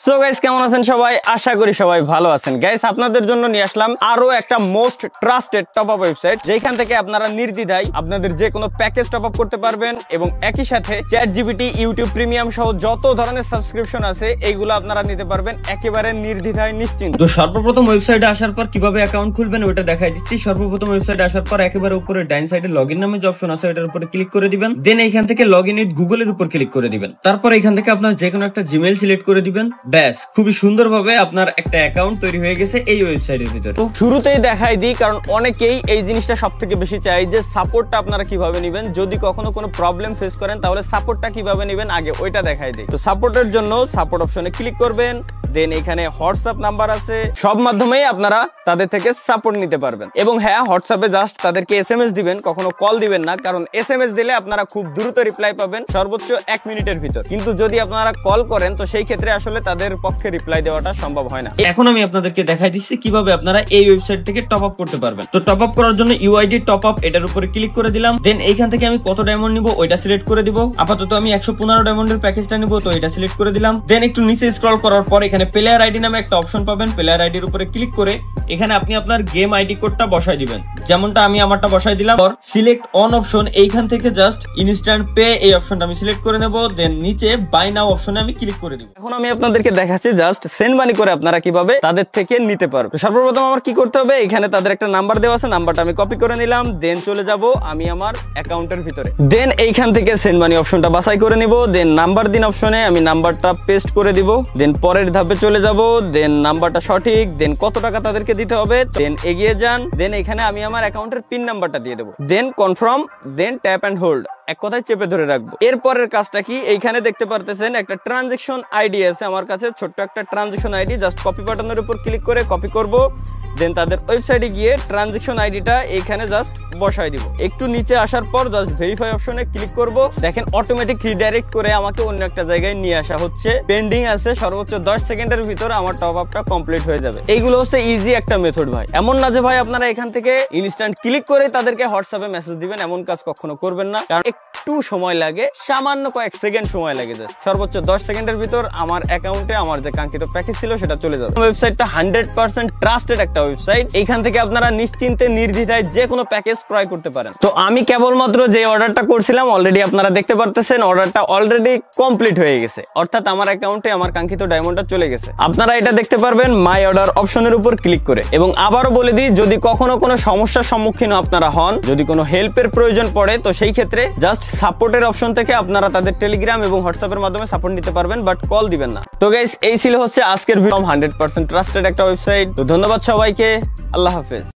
So guys কেমন আছেন সবাই? আশা করি সবাই ভালো আছেন। গাইস আপনাদের জন্য নিয়ে আসলাম আরো একটা most trusted top up website, যেখান থেকে আপনারা নির্দ্বিধায় আপনাদের যে কোনো প্যাকেজ টপ আপ করতে পারবেন এবং একই সাথে চ্যাটজিপিটি, ইউটিউব প্রিমিয়াম সহ যত ধরনের সাবস্ক্রিপশন আছে এইগুলো আপনারা নিতে পারবেন একেবারে নির্দ্বিধায় নিশ্চিন্ত। তো সর্বপ্রথম ওয়েবসাইটে আসার পর কিভাবে অ্যাকাউন্ট খুলবেন ওটা দেখাই দিচ্ছি। সর্বপ্রথম ওয়েবসাইটে আসার পর একেবারে উপরে ডাইন সাইডে লগইন নামে যে অপশন আছে ওটার উপরে ক্লিক করে দিবেন। দেন এইখান থেকে লগইন উইথ গুগল এর উপর ক্লিক করে দিবেন। তারপর এখান থেকে আপনার যে কোনো একটা জিমেইল সিলেক্ট করে দিবেন। ব্যাস, খুবই সুন্দরভাবে আপনার একটা অ্যাকাউন্ট তৈরি হয়ে গেছে এই ওয়েবসাইটের ভিতরে। তো শুরুতেই দেখাই দিই, কারণ অনেকেই এই জিনিসটা সবথেকে বেশি চাই যে সাপোর্টটা আপনারা কিভাবে নেবেন। যদি কখনো কোনো প্রবলেম ফেস করেন তাহলে সাপোর্টটা কিভাবে নেবেন আগে ওইটা দেখাই দিই। তো সাপোর্টের জন্য সাপোর্ট অপশনে ক্লিক করবেন। দেন এখানে হোয়াটসঅ্যাপ নাম্বার আছে, সব মাধ্যমেই আপনারা তাদের থেকে সাপোর্ট নিতে পারবেন। এবং হ্যাঁ, হোয়াটসঅ্যাপে জাস্ট তাদেরকে এসএমএস দিবেন, কখনো কল দিবেন না, কারণ এসএমএস দিলে আপনারা খুব দ্রুত রিপ্লাই পাবেন, সর্বোচ্চ 1 মিনিটের ভিতর। কিন্তু যদি আপনারা কল করেন তো সেই ক্ষেত্রে আসলে তাদের পক্ষে রিপ্লাই দেওয়াটা সম্ভব হয় না। এখন আমি আপনাদেরকে দেখাই দিচ্ছি কিভাবে আপনারা এই ওয়েবসাইট থেকে টপ আপ করতে পারবেন। তো টপ আপ করার জন্য ইউআইডি টপ আপ এটার উপরে ক্লিক করে দিলাম। দেন এইখান থেকে আমি কত ডায়মন্ড নিব ওইটা সিলেক্ট করে দিব। আপাতত আমি 115 ডায়মন্ডের প্যাকেজটা নিব, তো এটা সিলেক্ট করে দিলাম। দেন একটু নিচে স্ক্রল করার পর এখানে প্লেয়ার আইডি নামে একটা অপশন পাবেন। প্লেয়ার আইডির উপরে ক্লিক করে এখানে আপনি আপনার গেম আইডি কোডটা বসাই দিবেন, যেমনটা আমি আমারটা বসাই দিলাম। সিলেক্ট অন অপশন, এইখান থেকে জাস্ট ইনস্ট্যান্ট পে এই অপশনটা আমি সিলেক্ট করে নেব। দেন নিচে বাই নাও অপশনে আমি ক্লিক করে দিব। এখন আমি আপনাদেরকে দেখাচ্ছি জাস্ট সেন্ড মানি করে আপনারা কিভাবে তাদের থেকে নিতে পারবেন। সর্বপ্রথম আমার কি করতে হবে, এখানে তাদের একটা নাম্বার দেওয়া আছে, নাম্বারটা আমি কপি করে নিলাম। দেন চলে যাব আমি আমার অ্যাকাউন্টের ভিতরে। দেন এইখান থেকে সেন্ড মানি অপশনটা বাছাই করে নিব। দেন নাম্বার দিন অপশনে আমি নাম্বারটা পেস্ট করে দিব। দেন পরের ধাপে চলে যাব। দেন নাম্বারটা সঠিক, দেন কত টাকা তাদেরকে দিতে হবে, দেন এগিয়ে যান। দেন এখানে আমি আমার অ্যাকাউন্টের পিন নাম্বারটা দিয়ে দেবো। Then confirm, then tap and hold, এক কথায় চেপে ধরে রাখবো। এরপরের কাজটা কি, এইখানে দেখতে পারতেছেন একটা ট্রানজেকশন আইডি আছে আমার কাছে, ছোট্ট একটা ট্রানজেকশন আইডি। জাস্ট কপি বাটনের উপর ক্লিক করে কপি করব। দেন তাদের ওয়েবসাইটে গিয়ে ট্রানজেকশন আইডিটা এইখানে জাস্ট বসাই দিব। একটু নিচে আসার পর জাস্ট ভেরিফাই অপশনে ক্লিক করব। দেখেন অটোমেটিক রিডাইরেক্ট করে আমাকে অন্য একটা জায়গায় নিয়ে আসা হচ্ছে। পেন্ডিং আছে, সর্বোচ্চ 10 সেকেন্ডের ভিতর আমার টপ আপটা কমপ্লিট হয়ে যাবে। এইগুলো হচ্ছে ইজি একটা মেথড ভাই। এমন না যে ভাই আপনারা এখান থেকে ইনস্ট্যান্ট ক্লিক করে তাদেরকে হোয়াটসঅ্যাপে মেসেজ দিবেন, এমন কাজ কখনো করবেন না, কারণ একটু সময় লাগে, সামান্য কয়েক সেকেন্ড সময় লাগে। জাস্ট সর্বোচ্চ 10 সেকেন্ডের ভিতর আমার অ্যাকাউন্টে আমার যে কাঙ্ক্ষিত প্যাকেজ ছিল সেটা চলে যাবে। ওয়েবসাইটটা 100% ট্রাস্টেড একটা ওয়েবসাইট। এইখান থেকে আপনারা নিশ্চিন্তে নির্দ্বিধায় যে কোনো প্যাকেজ ক্রয় করতে পারেন। তো আমি কেবলমাত্র যে অর্ডারটা করছিলাম অলরেডি আপনারা দেখতে পারতেছেন অর্ডারটা অলরেডি কমপ্লিট হয়ে গেছে, অর্থাৎ আমার অ্যাকাউন্টে আমার কাঙ্ক্ষিত ডায়মন্ডটা চলে গেছে। আপনারা এটা দেখতে পারবেন মাই অর্ডার অপশনের উপর ক্লিক করে। এবং আবারও বলে দিই, যদি কখনো কোনো সমস্যার সম্মুখীন আপনারা হন, যদি কোনো হেল্পের প্রয়োজন পড়ে, তো সেই ক্ষেত্রে জাস্ট সাপোর্টের অপশন থেকে আপনারা তাদের টেলিগ্রাম এবং হোয়াটসঅ্যাপের মাধ্যমে সাপোর্ট নিতে পারবেন, বাট কল দিবেন না। তো গাইস, এই ছিল হচ্ছে আজকের ভিডিও। 100% ট্রাস্টেড একটা ওয়েবসাইট। তো ধন্যবাদ সবাইকে, আল্লাহ হাফেজ।